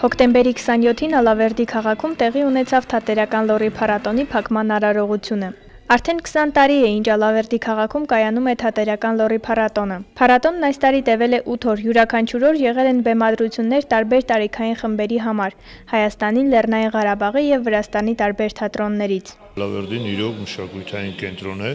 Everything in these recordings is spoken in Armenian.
Հոկտեմբերի 27-ին Ալավերդի քաղաքում տեղի ունեցավ թատերական լոռի փառատոնի փակման արարողությունը։ Արդեն 20 տարի է, ինչ Ալավերդի քաղաքում կայանում է թատերական լոռի փառատոնը։ Փառատոնն այս տարի տևել է 8 օր, յուրաքանչյուր օր եղել են բեմադրություններ տարբեր տարիքային խմբերի համար՝ Հայաստանի, Լեռնային Ղարաբաղի եւ Վրաստանի տարբեր թատրոններից։ Ալավերդին իրոք մշակութային կենտրոն է,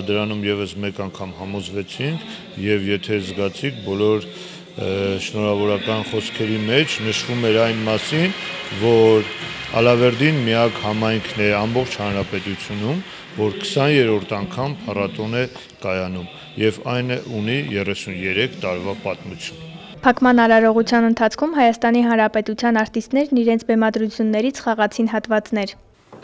դրանում եւս մեկ անգամ համոզվեցինք եւ եթե զգացիք բոլոր շնորհավորական խոսքերի մեջ նշվում էր այն մասին, որ Ալավերդին միակ համայնքն է ամբողջ հանրապետությունում, որ 20-րդ անգամ փառատոն է կայանում եւ այն ունի 33 տարվա պատմություն։ Փակման արարողության ընթացքում Հայաստանի Հանրապետության արտիստներն իրենց բեմադրություններից խաղացին հատվածներ։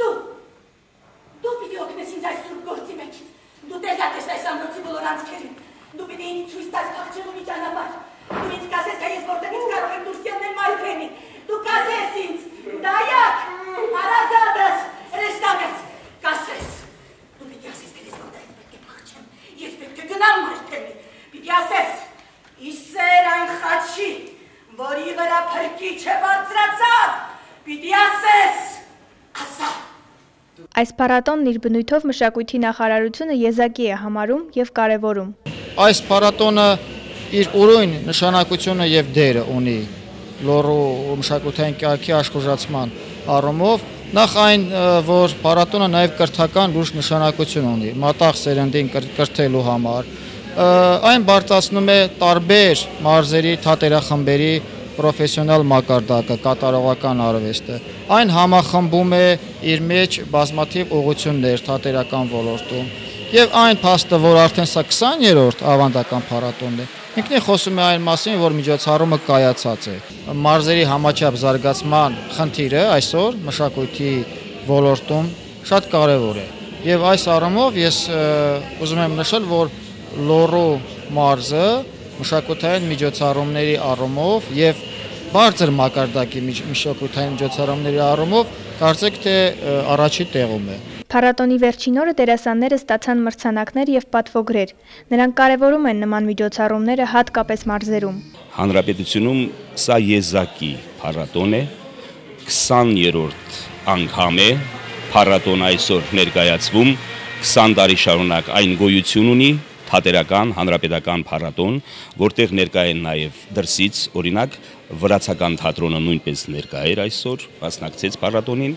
Դու պիտի օգնես ինձ այս սուրբ գործի մեջ։ Դու տեղյակ ես այս ամրոցի բոլոր անցքերին։ Դու պիտի ինձ ցույց տաս փախչելու մի ճանապարհ։ Դու ինձ կասես, թե ես որտեղից կարող եմ դուրս ելնել Մայրենի։ Դու կասես ինձ, դայակ, հարազատս, հրեշտակս, կասես։ Դու պիտի ասես, թե ես որտեղից պետք է փախչեմ։ Ես պետք է գնամ Մայրենի։ Պիտի ասես, իսեր այն խաչի, որի վրա փրկիչը բարձրացավ։ Պիտի ասես, ասա։ Այս փառատոնն իր բնույթով մշակույթի նախարարությունը եզակի է համարում եւ կարեւորում։ Այս փառատոնը իր ուրույն նշանակությունը եւ դերը ունի լոռու մշակութային կյանքի աշխուժացման առումով, նախ այն, որ փառատոնը նաեւ կրթական լուրջ նշանակություն ունի մատաղ սերնդին կրթելու համար, այն բարձրացնում է տարբեր մարզերի թատերախմբերի պրոֆեսիոնալ մակարդակը, կատարողական արվեստը, այն համախմբում է իր մեջ բազմաթիվ ուղղություններ թատերական ոլորտում եւ այն փաստը, որ արդեն սա 20-րդ ավանդական փառատոնն է, ինքնին խոսում է այն մասին, որ միջոցառումը կայացած է։ Մարզերի համաչափ զարգացման խնդիրը այսօր մշակույթի ոլորտում շատ կարեւոր է եւ այս առումով ես ուզում եմ նշել, որ լոռու մարզը մշակութային միջոցառումների առումով եւ բարձր մակարդակի մշակութային միջոցառումների առումով կարծեք թե առաջի տեղում է։ Փառատոնի վերջին օրը դերասանները ստացան մրցանակներ եւ պատվոգրեր։ Նրանք կարեւորում են նման միջոցառումները հատկապես մարզերում։ Հանրապետությունում սա եզակի փառատոն է, 20-րդ անգամ է փառատոն այսօր ներկայացվում, 20 տարի շարունակ այն գոյություն ունի, թատերական հանրապետական փառատոն, որտեղ ներկա են նաև դրսից, օրինակ վրացական թատրոնը նույնպես ներկա էր այսօր, մասնակցեց փառատոնին,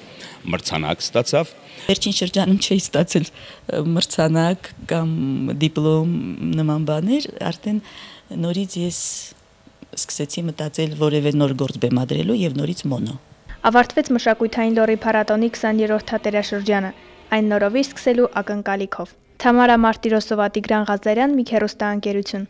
մրցանակ ստացավ։ Վերջին շրջանում չէի ստացել մրցանակ կամ դիպլոմ նման բաներ, արդեն նորից ես սկսեցի մտածել որևէ նոր գործ բեմադրելու եւ նորից մոնո։ Ավարտվեց մշակութային լոռի փառատոնի 20-րդ թատերաշրջանը, այն նորովի սկսելու ակնկալիքով։ Թամարա Մարտիրոսովա, Տիգրան Ղազարյան, Միք հեռուստաընկերություն։